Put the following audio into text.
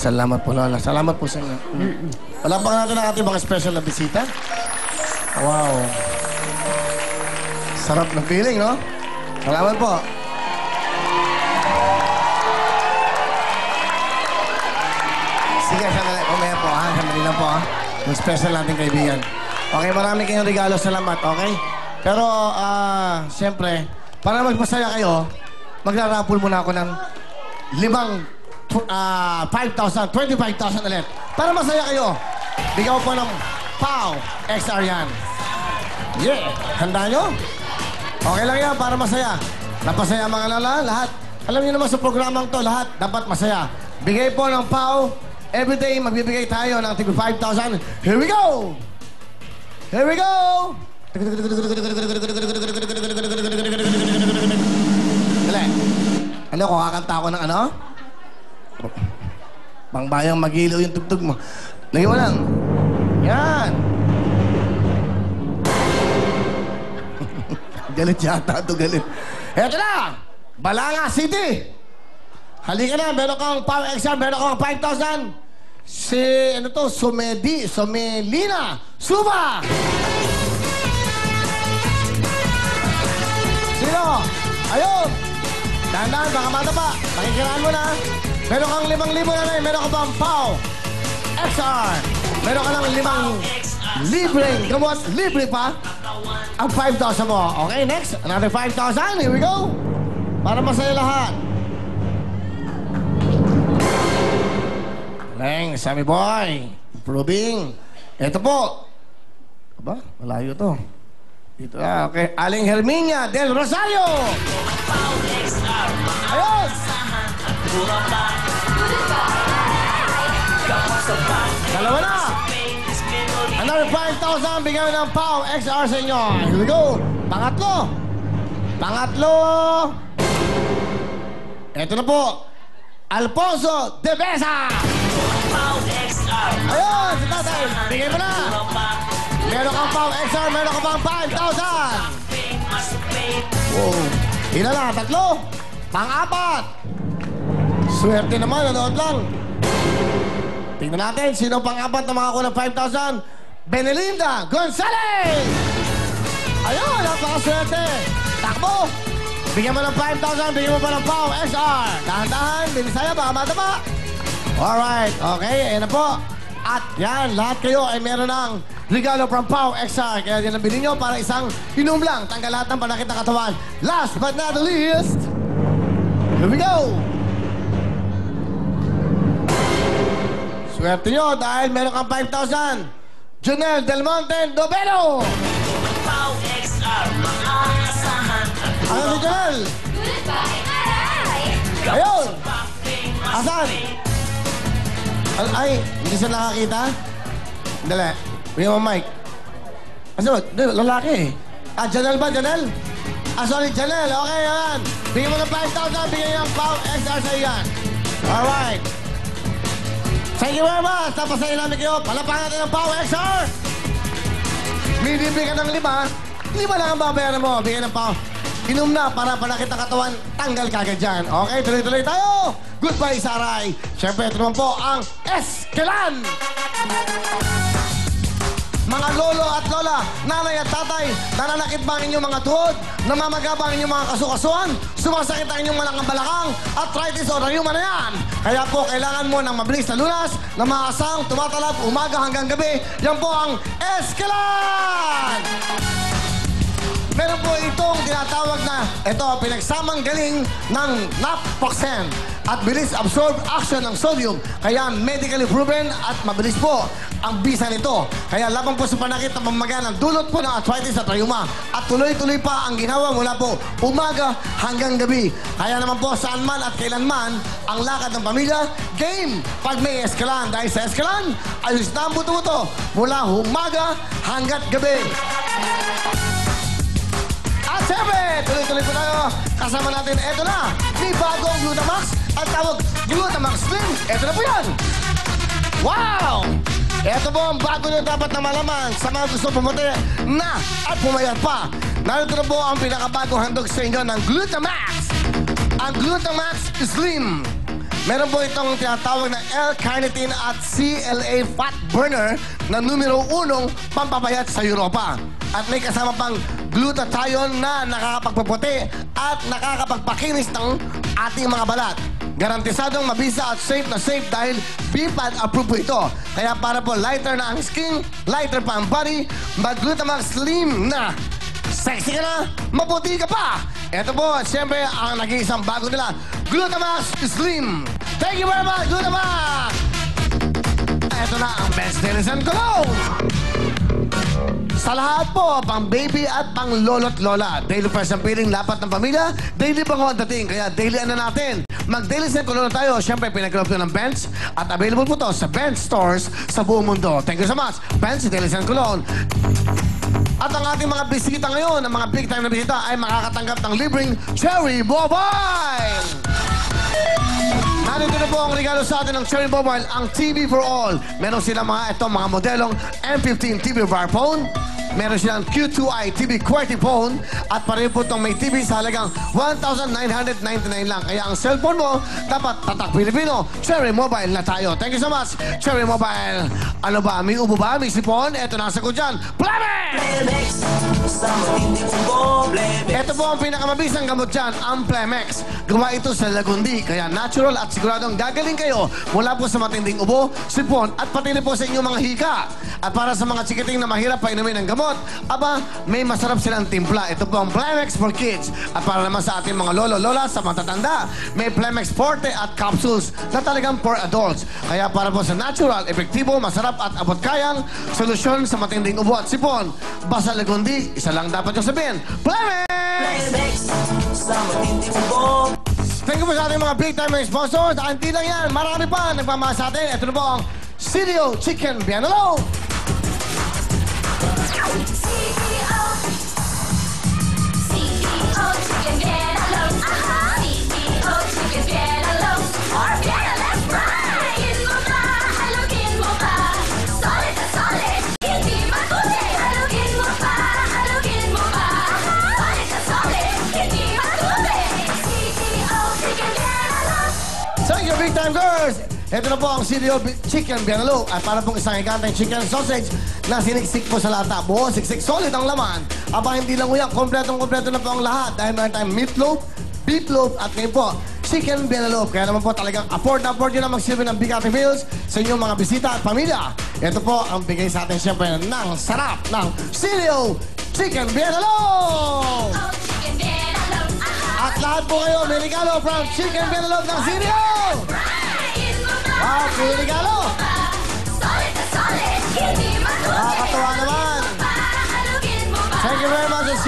Salamat po, Lola. Salamat po sa inyo. Palapakan natin ang ating mga special na bisita. Wow. Sarap na feeling, no? Salamat po. Sige, sandali. Kumaya po, ha? Sandali lang po, ha? Yung special nating kaibigan. Okay, marami kayong regalo. Salamat, okay? Pero, siyempre, para magpasaya kayo, magra-raffle muna ako ng 5,000, 25,000 ulit. Para masaya kayo, bigyan ko po ng POW XR yan. Yeah! Handa nyo? Okay lang yan, para masaya. Napasaya mga lala, lahat. Alam niyo naman sa programang to, lahat dapat masaya. Bigay po ng POW. Everyday, magbibigay tayo ng 5,000. Here we go! Here we go! Dali. Ano, kung kakanta ako ng ano? Pangbayang magilaw yung tugtog mo. Lagyan mo lang. Yan. Galit yata ito, galit. Eto na! Balanga City! Halika na, meron kang POW XR, meron kang 5,000. Si, ano to, Somelina Suba! Sino? Ayun! Dahan-dahan, baka mata pa. Makikiraan mo na. Meron kang 5,000 na rin. Meron ka pang POW XR. Meron ka ng 5 libreng gamot. Libre pa ang 5,000 mo. Okay, next. Another 5,000. Here we go. Para masaya lahat. Leng, Sammy Boy. Improving. Ito po. Aba, malayo to. Dito na, okay. Aling Herminia del Rosario. Ayun! Dalawa na! Another 5,000, bigyan ng POW XR sa inyo. Here we go. Pangatlo. Ito na po. Alfonso de Besa. Ayun, si tatay. Bigay mo na. Meron kang POW XR, meron kang pang 5,000. Wow. Ilan na? 3? Pang-4. Swerte naman, nanood lang. Tingnan natin, sino pang-4 na makakuha ng 5,000? Benelinda Gonzalez! Ayun, napakaswerte. Takbo! Bigyan mo ng 5,000, bigyan mo pa ng POW XR. Dahan-dahan, binisaya, baka mataba. Alright, okay, ayan na po. At yan, lahat kayo ay meron ng regalo from POW XR. Kaya yan ang bilhin nyo para isang inom lang. Tanggal lahat ng panakit na katawan. Last but not the least, here we go! Swerte nyo dahil meron kang 5,000. Junel Del Monte Dobelo! POW XR, mga asahan. Ano si Junel? Ayun! Asan? Ay, hindi siya nakakita? Dali. Bigyan mo mic. Ano? Lalaki eh. Janelle ba? Janelle? Sorry, Janelle. Okay, yan. Bigyan mo ng 5,000. Bigyan ng POW XR sa iyan. Alright. Thank you very much. Tapos sa'yo namin kayo. Palapakan natin ng POW XR. Bibigyan ka ng 5. 5 lang ang babayaran mo. Bigyan ng POW. Inom na para panakit ang katawan. Tanggal kagad dyan. Okay, tuloy-tuloy tayo. Goodbye, Saray. Siyempre, ito naman po ang Eskelan. Mga lolo at lola, nanay at tatay, nananakit ba ang inyong mga tuhod? Namamaga ba ang inyong mga kasukasuan? Sumasakit ang inyong balakang? Arthritis o rayuma na yan? Kaya po, kailangan mo ng mabilis na lunas, na maasang tumatalab umaga hanggang gabi. Yan po ang Eskelan! Meron po itong tinatawag na, ito, pinagsamang galing ng naproxen at bilis absorb action ng sodium. Kaya medically proven at mabilis po ang bisa nito. Kaya labang po sa panakit ng pamamaga ng dulot po ng arthritis at rayuma. At tuloy-tuloy pa ang ginawa mula po umaga hanggang gabi. Kaya naman po saan man at kailanman ang lakad ng pamilya, game pag may Eskelan. Dahil sa Eskelan, ayos na ang buto-buto mula umaga hanggat gabi. At siyempre, tuloy-tuloy po tayo. Kasama natin, eto na, may bagong Glutamax. Ang tawag, Glutamax Slim. Eto na po yan. Wow! Eto po ang bago nyo dapat na malaman sa mga gusto pumuti na at pumayat pa. Narito na po ang pinakabagong handog sa inyo ng Glutamax. Ang Glutamax Slim. Meron po itong tinatawag na L-carnitine at CLA fat burner na numero 1 pampapayat sa Europa. At may kasama pang glutathione na nakakapagpaputi at nakakapagpakinis ng ating mga balat. Garantisadong mabisa at safe dahil BPAD approved po ito. Kaya para po lighter na ang skin, lighter pa ang body, mag-Glutamax Slim na. Sexy ka na, maputi ka pa. Ito po, siyempre, ang nag-iisang bago nila, Glutamax Slim. Thank you very much, Glutamax! Ito na ang best Denizen Cologne. Sa lahat po, pang baby at pang lolo't lola. Daily fresh ang piling, lapat ng pamilya, daily bango ang dating, kaya daily ano natin. Mag-Denizen Cologne tayo. Siyempre, pinag-grab ng Benz at available po to sa Benz stores sa buong mundo. Thank you so much, Benz Denizen Cologne. At ang ating mga bisita ngayon, ang mga big time na bisita ay makakatanggap ng libreng Cherry Mobile! Narito na po ang regalo sa atin ng Cherry Mobile, ang TV for All. Meron silang mga modelong M15 TV bar phone, meron silang Q2i TV QWERTY phone, at pareho po itong may TV sa halagang 1,999 lang. Kaya ang cellphone mo, dapat tatak Pilipino. Cherry Mobile na tayo. Thank you so much, Cherry Mobile. Ano ba? May ubo ba? May sipon? Ito na ang sagot dyan. Plemex! Ito po ang pinakamabisang gamot dyan, ang Plemex. Gawa ito sa Lagundi, kaya natural at siguradong gagaling kayo mula po sa matinding ubo, sipon, at pati po sa inyong mga hika. At para sa mga chikiting na mahirap pa inumin ng gamot, aba, may masarap silang timpla. Ito po ang Plemex for Kids. At para naman sa ating mga lolo-lola, sa matatanda, may Plemex Forte at capsules na talagang for adults. Kaya para po sa natural, epektibo, masarap at abot-kayang solusyon sa matinding ubo at sipon. Basta Lagundi, isa lang dapat yung sabihin, Plemex! Thank you po sa ating mga big time sponsors. Hindi lang yan, marami pa nagmamahal sa atin. Ito na po ang CDO Chicken Bienalo. CEO Chicken Bienalo. Aha! CEO Chicken Bienalo. Or Bienalo Fry! Mo ba? Halugin mo ba? Solid na solid, hindi makulit. Halugin mo ba? Halugin mo ba? Solid na solid, hindi makulit. CEO Chicken Bienalo. Thank you, big time girls! Ito na po ang CDO Chicken Bienalo. At para pong isang higanteng chicken sausage na siniksik po sa lata. Buo, siksik, solid ang laman. Aba, hindi lang uyak. Kompletong-kompleto na po ang lahat. Dahil meron tayong meatloaf, beefloaf, at ngayon po, chicken Bienalo. Kaya naman po talagang afford nyo na magsilbi ng bigati meals sa inyong mga bisita at pamilya. Ito po ang bigay sa atin siyempre ng sarap ng CDO Chicken Bienalo! Chicken Bienalo. Aha! At lahat po kayo may regalo from Chicken Bienalo ng CDO! Wow, may regalo! Solid na solid, hindi makulit. Nakakatuwa naman! Halugin mo ba? Thank you very much.